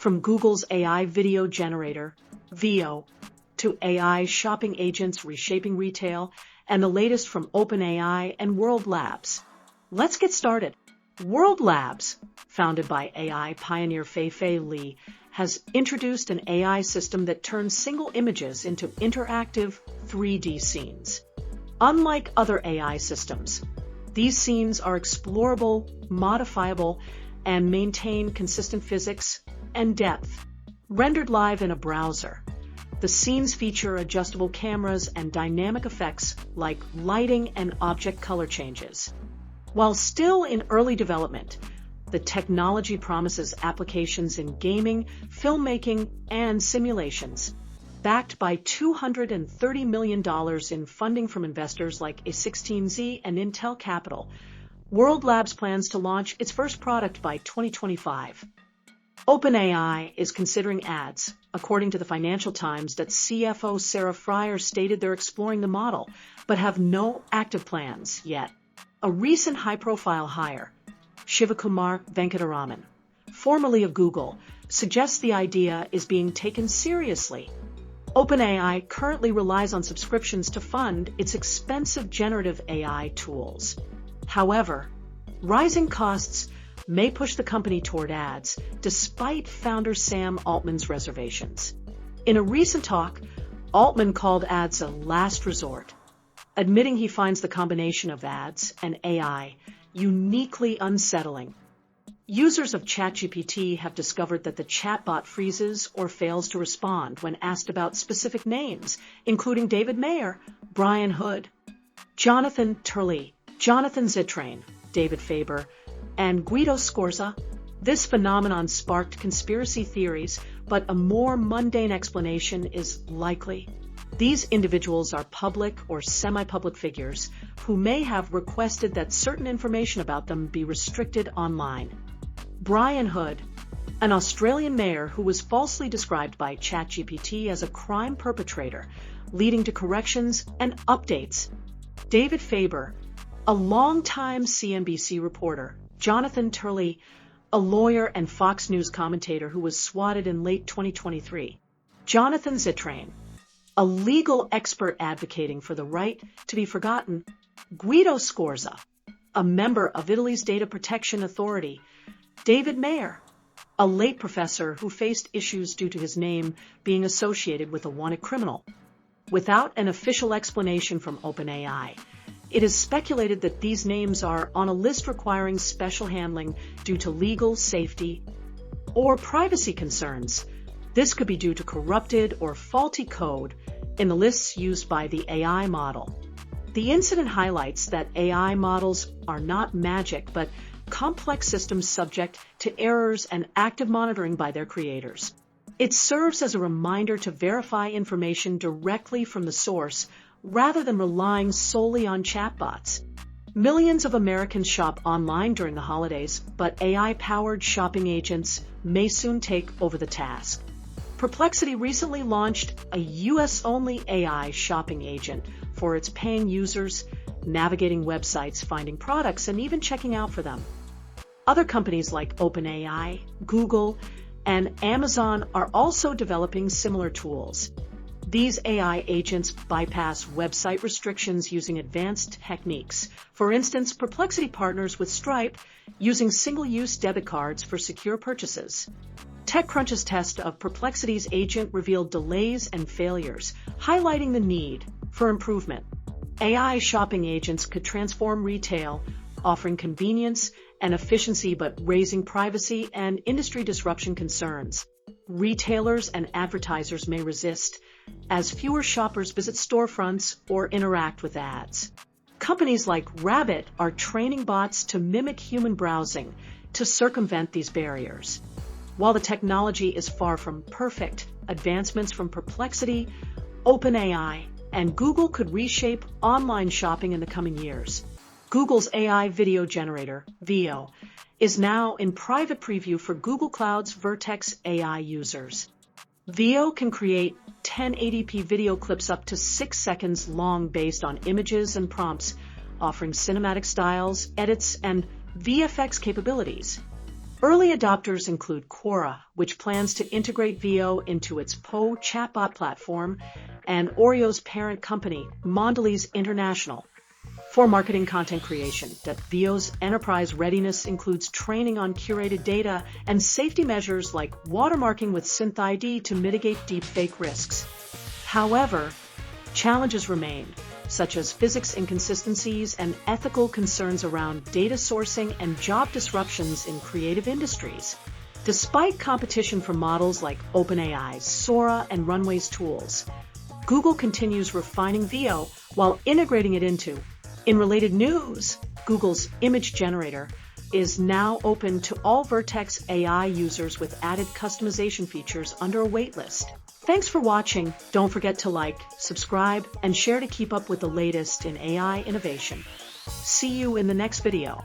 From Google's AI video generator, Veo, to AI shopping agents reshaping retail, and the latest from OpenAI and World Labs. Let's get started. World Labs, founded by AI pioneer Fei Li, has introduced an AI system that turns single images into interactive 3D scenes. Unlike other AI systems, these scenes are explorable, modifiable, and maintain consistent physics and depth. Rendered live in a browser, the scenes feature adjustable cameras and dynamic effects like lighting and object color changes. While still in early development, the technology promises applications in gaming, filmmaking, and simulations. Backed by $230 million in funding from investors like A16Z and Intel Capital, World Labs plans to launch its first product by 2025. OpenAI is considering ads, according to the Financial Times, that CFO Sarah Friar stated they're exploring the model, but have no active plans yet. A recent high-profile hire, Shivakumar Venkataraman, formerly of Google, suggests the idea is being taken seriously. OpenAI currently relies on subscriptions to fund its expensive generative AI tools. However, rising costs may push the company toward ads, despite founder Sam Altman's reservations. In a recent talk, Altman called ads a last resort, admitting he finds the combination of ads and AI uniquely unsettling. Users of ChatGPT have discovered that the chatbot freezes or fails to respond when asked about specific names, including David Mayer, Brian Hood, Jonathan Turley, Jonathan Zittrain, David Faber, and Guido Scorza. This phenomenon sparked conspiracy theories, but a more mundane explanation is likely. These individuals are public or semi-public figures who may have requested that certain information about them be restricted online. Brian Hood, an Australian mayor who was falsely described by ChatGPT as a crime perpetrator, leading to corrections and updates. David Faber, a longtime CNBC reporter. Jonathan Turley, a lawyer and Fox News commentator who was swatted in late 2023. Jonathan Zittrain, a legal expert advocating for the right to be forgotten. Guido Scorza, a member of Italy's Data Protection Authority. David Mayer, a late professor who faced issues due to his name being associated with a wanted criminal. Without an official explanation from OpenAI, it is speculated that these names are on a list requiring special handling due to legal, safety, or privacy concerns. This could be due to corrupted or faulty code in the lists used by the AI model. The incident highlights that AI models are not magic, but complex systems subject to errors and active monitoring by their creators. It serves as a reminder to verify information directly from the source, rather than relying solely on chatbots. Millions of Americans shop online during the holidays, but AI-powered shopping agents may soon take over the task. Perplexity recently launched a US-only AI shopping agent for its paying users, navigating websites, finding products, and even checking out for them. Other companies like OpenAI, Google, and Amazon are also developing similar tools. These AI agents bypass website restrictions using advanced techniques. For instance, Perplexity partners with Stripe, using single-use debit cards for secure purchases. TechCrunch's test of Perplexity's agent revealed delays and failures, highlighting the need for improvement. AI shopping agents could transform retail, offering convenience and efficiency but raising privacy and industry disruption concerns. Retailers and advertisers may resist, as fewer shoppers visit storefronts or interact with ads. Companies like Rabbit are training bots to mimic human browsing to circumvent these barriers. While the technology is far from perfect, advancements from Perplexity, OpenAI, and Google could reshape online shopping in the coming years. Google's AI video generator, Veo, is now in private preview for Google Cloud's Vertex AI users. Veo can create 1080p video clips up to 6 seconds long based on images and prompts, offering cinematic styles, edits, and VFX capabilities. Early adopters include Quora, which plans to integrate Veo into its Poe chatbot platform, and Oreo's parent company, Mondelez International. For marketing content creation, Veo's enterprise readiness includes training on curated data and safety measures like watermarking with SynthID to mitigate deepfake risks. However, challenges remain, such as physics inconsistencies and ethical concerns around data sourcing and job disruptions in creative industries. Despite competition from models like OpenAI's Sora and Runway's tools, Google continues refining Veo while integrating it into. In related news, Google's image generator is now open to all Vertex AI users with added customization features under a waitlist. Thanks for watching. Don't forget to like, subscribe, and share to keep up with the latest in AI innovation. See you in the next video.